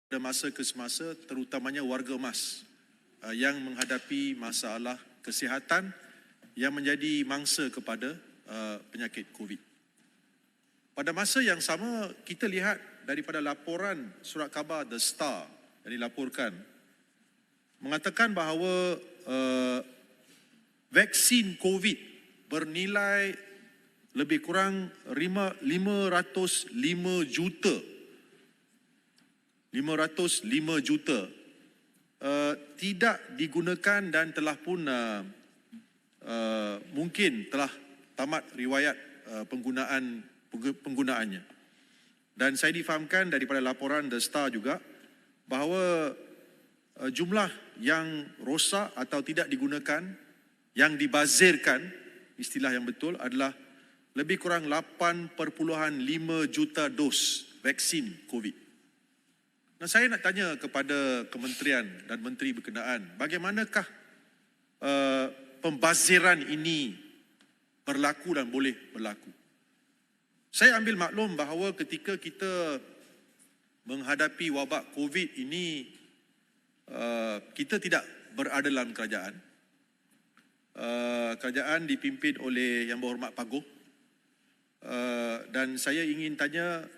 pada masa ke semasa, terutamanya warga emas yang menghadapi masalah kesihatan yang menjadi mangsa kepada penyakit COVID. Pada masa yang sama, kita lihat daripada laporan surat khabar The Star yang dilaporkan, mengatakan bahawa vaksin COVID bernilai lebih kurang 505 juta tidak digunakan dan telah pun mungkin telah tamat riwayat penggunaannya. Dan saya difahamkan daripada laporan The Star juga bahawa jumlah yang rosak atau tidak digunakan, yang dibazirkan, istilah yang betul adalah lebih kurang 8.5 juta dos vaksin COVID. Nah, saya nak tanya kepada kementerian dan menteri berkenaan, bagaimanakah pembaziran ini berlaku dan boleh berlaku? Saya ambil maklum bahawa ketika kita menghadapi wabak COVID ini, kita tidak berada dalam kerajaan. Kerajaan dipimpin oleh Yang Berhormat Paguh. Dan saya ingin tanya,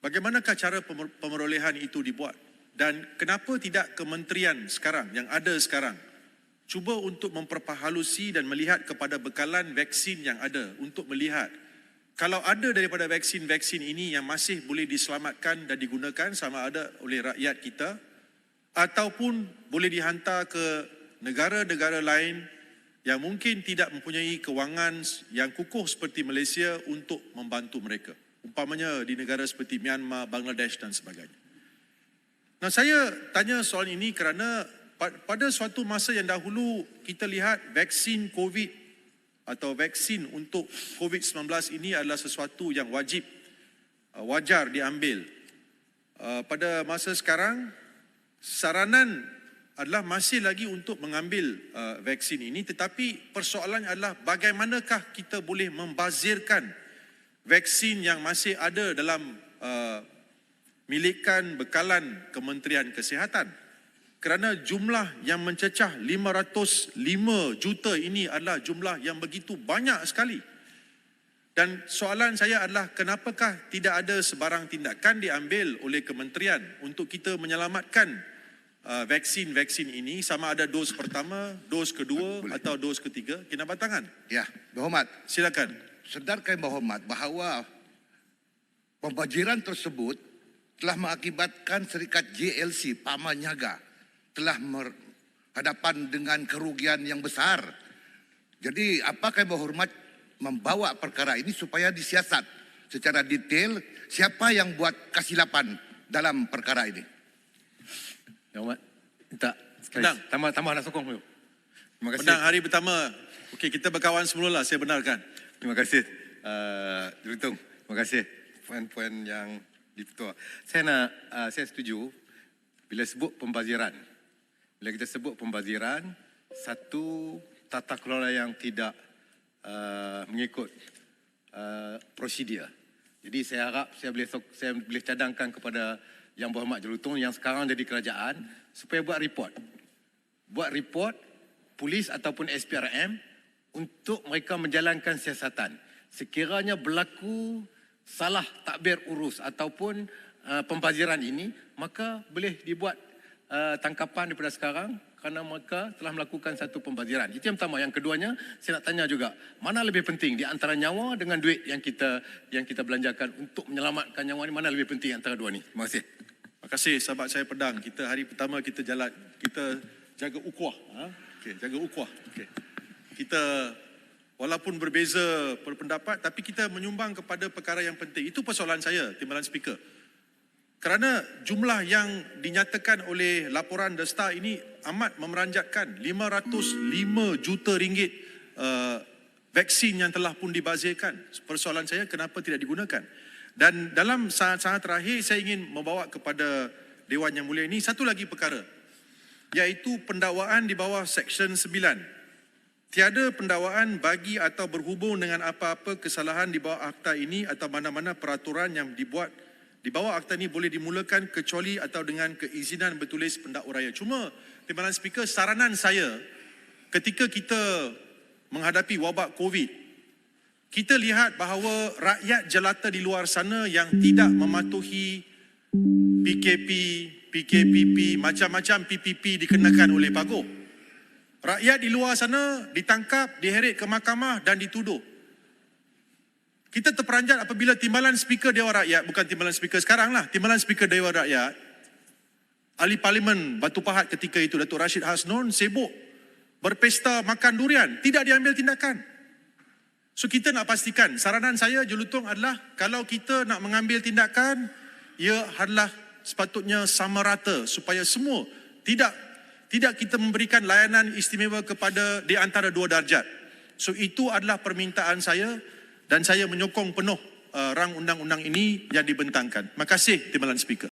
bagaimanakah cara pemerolehan itu dibuat? Dan kenapa tidak kementerian sekarang, yang ada sekarang, cuba untuk memperpahalusi dan melihat kepada bekalan vaksin yang ada untuk melihat kalau ada daripada vaksin-vaksin ini yang masih boleh diselamatkan dan digunakan sama ada oleh rakyat kita ataupun boleh dihantar ke negara-negara lain yang mungkin tidak mempunyai kewangan yang kukuh seperti Malaysia untuk membantu mereka. Umpamanya di negara seperti Myanmar, Bangladesh dan sebagainya. Nah, saya tanya soal ini kerana pada suatu masa yang dahulu kita lihat vaksin COVID atau vaksin untuk COVID-19 ini adalah sesuatu yang wajib, wajar diambil. Pada masa sekarang, saranan adalah masih lagi untuk mengambil vaksin ini, tetapi persoalannya adalah bagaimanakah kita boleh membazirkan vaksin yang masih ada dalam milikan bekalan Kementerian Kesihatan. Kerana jumlah yang mencecah 505 juta ini adalah jumlah yang begitu banyak sekali. Dan soalan saya adalah kenapakah tidak ada sebarang tindakan diambil oleh kementerian untuk kita menyelamatkan vaksin-vaksin ini, sama ada dos pertama, dos kedua atau dos ketiga, kinabatangan. Ya, Berhormat. Silakan. Sedarkan Berhormat bahawa pembaziran tersebut telah mengakibatkan syarikat JLC Pamanyaga telah berhadapan dengan kerugian yang besar. Jadi apakah Berhormat membawa perkara ini supaya disiasat secara detail siapa yang buat kesilapan dalam perkara ini? Berhormat, minta sekali. Tambah nak sokong dulu. Terima kasih. Menang hari pertama. Okey, kita berkawan semula, saya benarkan. Terima kasih. Jurutung, terima kasih. Poin-poin yang ditutup. Saya setuju bila sebut pembaziran. Bila kita sebut pembaziran, satu tata kelola yang tidak mengikut prosedur. Jadi saya harap saya boleh cadangkan kepada Yang Berhormat Jurutung yang sekarang jadi kerajaan supaya buat report. Buat report polis ataupun SPRM untuk mereka menjalankan siasatan. Sekiranya berlaku salah takbir urus ataupun pembaziran ini, maka boleh dibuat tangkapan daripada sekarang kerana mereka telah melakukan satu pembaziran. Itu yang pertama. Yang keduanya, saya nak tanya juga, mana lebih penting di antara nyawa dengan duit yang kita belanjakan untuk menyelamatkan nyawa ini, mana lebih penting antara dua ni? Terima kasih. Terima kasih sahabat saya Pedang. Kita hari pertama kita jalan, kita jaga ukhuwah. Okey, jaga ukhuwah. Okey. Kita walaupun berbeza berpendapat, tapi kita menyumbang kepada perkara yang penting. Itu persoalan saya, Timbalan Speaker. Kerana jumlah yang dinyatakan oleh laporan The Star ini amat memeranjatkan. 505 juta ringgit vaksin yang telah pun dibazirkan. Persoalan saya, kenapa tidak digunakan? Dan dalam saat-saat terakhir, saya ingin membawa kepada Dewan Yang Mulia ini satu lagi perkara, iaitu pendakwaan di bawah Seksyen 9. Tiada pendakwaan bagi atau berhubung dengan apa-apa kesalahan di bawah akta ini atau mana-mana peraturan yang dibuat di bawah akta ini boleh dimulakan kecuali atau dengan keizinan bertulis pendakwa raya. Cuma, Timbalan Speaker, saranan saya ketika kita menghadapi wabak COVID, kita lihat bahawa rakyat jelata di luar sana yang tidak mematuhi PKP, PKPP, macam-macam PPP dikenakan oleh Paguh. Rakyat di luar sana ditangkap, diheret ke mahkamah dan dituduh. Kita terperanjat apabila Timbalan Speaker Dewan Rakyat, bukan Timbalan Speaker sekarang lah, Timbalan Speaker Dewan Rakyat, Ahli Parlimen Batu Pahat ketika itu, Datuk Rashid Hasnon, sibuk berpesta makan durian, tidak diambil tindakan. So kita nak pastikan, saranan saya Julutong adalah kalau kita nak mengambil tindakan, ia adalah sepatutnya sama rata supaya semua tidak kita memberikan layanan istimewa kepada di antara dua darjat. So itu adalah permintaan saya dan saya menyokong penuh rang undang-undang ini yang dibentangkan. Terima kasih Timbalan Speaker.